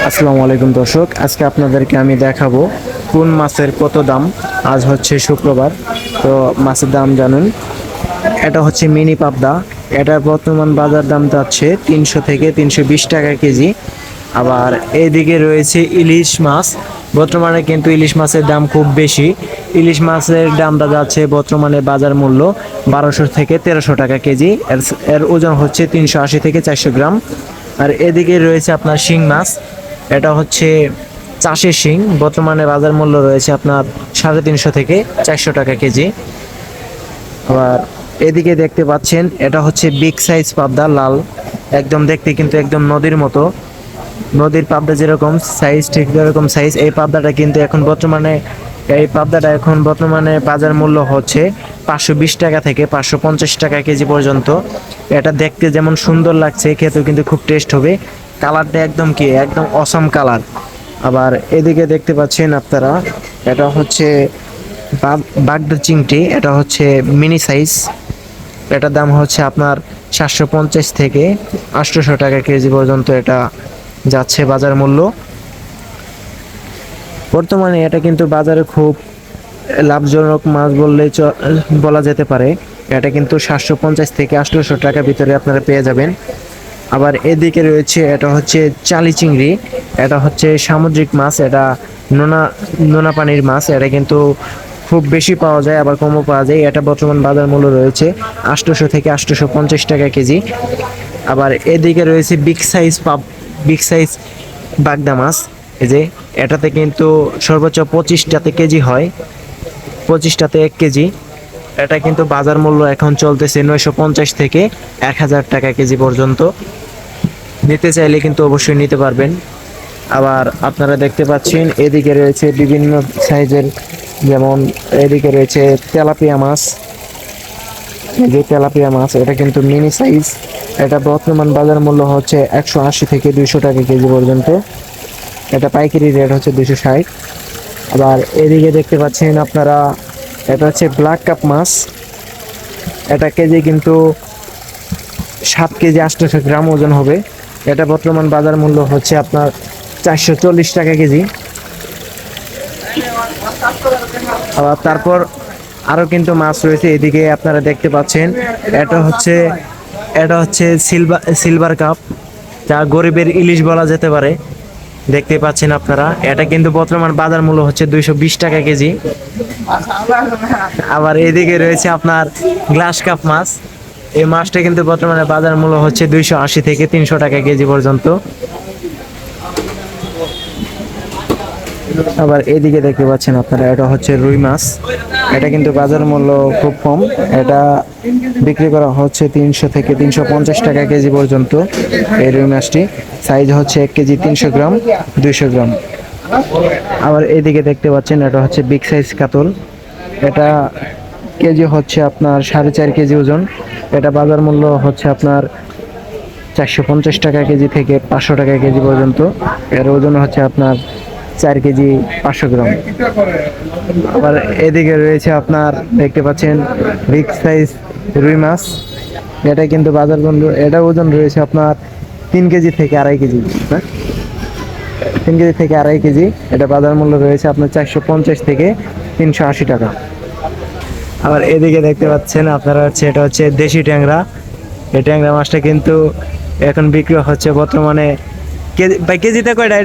আসসালামু আলাইকুম দর্শক, আজকে আপনাদেরকে আমি দেখাবো কোন মাছের কত দাম। আজ হচ্ছে শুক্রবার, তো মাছের দাম জানুন। এটা হচ্ছে মিনি পাবদা। এটার বর্তমান বাজার দাম যাচ্ছে 300 থেকে 320 টাকা কেজি। আবার এইদিকে রয়েছে ইলিশ মাছ। বর্তমানে কিন্তু ইলিশ মাছের দাম খুব বেশি। ইলিশ মাছের দামটা যাচ্ছে বর্তমানে বাজার মূল্য 1200 থেকে 1300 টাকা কেজি। এর ওজন হচ্ছে 380 থেকে 400 গ্রাম। আর এদিকে রয়েছে আপনার শিং মাছ। এটা হচ্ছে চাষের শিং। বর্তমানে বাজার মূল্য রয়েছে আপনার 350 থেকে 400 টাকা কেজি। আবার এদিকে দেখতে পাচ্ছেন এটা হচ্ছে বিগ সাইজ পাবদা, লাল একদম, দেখতে কিন্তু একদম নদীর মতো। নদীর পাবদা যেরকম সাইজ ঠিক যেরকম সাইজ। এই পাবদাটা এখন বর্তমানে বাজার মূল্য হচ্ছে 520 টাকা থেকে 550 টাকা কেজি পর্যন্ত। এটা দেখতে যেমন সুন্দর লাগছে, খেতেও কিন্তু খুব টেস্ট হবে। কালারটা একদম অসম কালার। আবার এদিকে দেখতে পাচ্ছেন আপনারা, এটা হচ্ছে বাগদা চিংড়ি। এটা হচ্ছে মিনি সাইজ। এটার দাম হচ্ছে আপনার 750 থেকে 800 টাকা কেজি পর্যন্ত এটা যাচ্ছে বাজার মূল্য। বর্তমানে এটা কিন্তু বাজারে খুব লাভজনক মাছ বলা যেতে পারে। এটা কিন্তু 750 থেকে 800 টাকার ভিতরে আপনারা পেয়ে যাবেন। আবার এদিকে রয়েছে এটা হচ্ছে চালি চিংড়ি। এটা হচ্ছে সামুদ্রিক মাছ। এটা নোনা পানির মাছ। এটা কিন্তু খুব বেশি পাওয়া যায়, আবার কমও পাওয়া যায়। এটা বর্তমান বাজার মূল্য রয়েছে 800 থেকে 850 টাকা কেজি। আবার এদিকে রয়েছে বিগ সাইজ বাগদা মাছ। এই যে এটাতে কিন্তু সর্বোচ্চ 25টাতে কেজি হয়, 25টাতে 1 কেজি। এটা কিন্তু বাজার মূল্য এখন চলতেছে 950 থেকে 1000 টাকা কেজি পর্যন্ত। নিতে চাইলে কিন্তু অবশ্যই নিতে পারবেন। আবার আপনারা দেখতে পাচ্ছেন এদিকে রয়েছে বিভিন্ন সাইজের, যেমন এদিকে রয়েছে তেলাপিয়া মাছ। এই যে তেলাপিয়া মাছ, এটা কিন্তু মিনি সাইজ। এটা বর্তমান বাজার মূল্য হচ্ছে 180 থেকে 200 টাকা কেজি পর্যন্ত। এটা পাইকারি রেট হচ্ছে 260। আবার এদিকে দেখতে পাচ্ছেন আপনারা, এটা হচ্ছে ব্ল্যাক কাপ মাছ। এটা কেজি কিন্তু 7 কেজি 800 গ্রাম ওজন হবে। এটা বর্তমান বাজার মূল্য হচ্ছে আপনার 440 টাকা কেজি। আবার তারপর আরও কিন্তু মাছ রয়েছে। এদিকে আপনারা দেখতে পাচ্ছেন, এটা হচ্ছে সিলভার কাপ, যা গরিবের ইলিশ বলা যেতে পারে। দেখতে পাচ্ছেন আপনারা, এটা কিন্তু বর্তমান বাজার মূল্য হচ্ছে 220 টাকা কেজি। আবার এদিকে রয়েছে আপনার গ্লাস কাপ মাছ। এই মাছটা কিন্তু বর্তমানে বাজার মূল্য হচ্ছে 280 থেকে 300 টাকা কেজি পর্যন্ত। আবার এদিকে দেখতে পাচ্ছেন আপনারা, এটা হচ্ছে রুই মাছ। এটা কিন্তু বাজার মূল্য খুব কম। এটা বিক্রি করা হচ্ছে 300 থেকে 350 টাকা কেজি পর্যন্ত। এই রুই মাছটি সাইজ হচ্ছে 1 কেজি 300 গ্রাম, 200 গ্রাম। আবার এদিকে দেখতে পাচ্ছেন, এটা হচ্ছে বিগ সাইজ কাতল। এটা কেজি হচ্ছে আপনার 4.5 কেজি ওজন। এটা বাজার মূল্য হচ্ছে আপনার 450 টাকা কেজি থেকে 500 টাকা কেজি পর্যন্ত। এর ওজন হচ্ছে আপনার 4 কেজি 500 গ্রাম। আবার এদিকে রয়েছে আপনার, দেখতে পাচ্ছেন বিগ সাইজ রুই মাছ। এটা কিন্তু বাজার মূল্য, এটা ওজন রয়েছে আপনার 3 কেজি থেকে 2.5 কেজি। 3 কেজি থেকে 2.5 কেজি। এটা বাজার মূল্য রয়েছে আপনার 450 থেকে 380 টাকা। আবার এদিকে দেখতে পাচ্ছেন আপনারা, এটা হচ্ছে দেশি ট্যাংরা। এই ট্যাংরা মাছটা কিন্তু এখন বিক্রি হচ্ছে বর্তমানে কেজিতে কয়টা?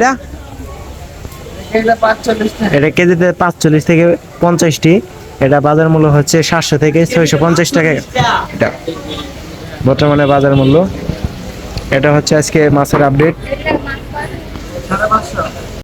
এটা কেজিতে 45 থেকে 50টি। এটা বাজার মূল্য হচ্ছে 700 থেকে 650 টাকা। এটা বর্তমানে বাজার মূল্য। এটা হচ্ছে আজকে মাছের আপডেট।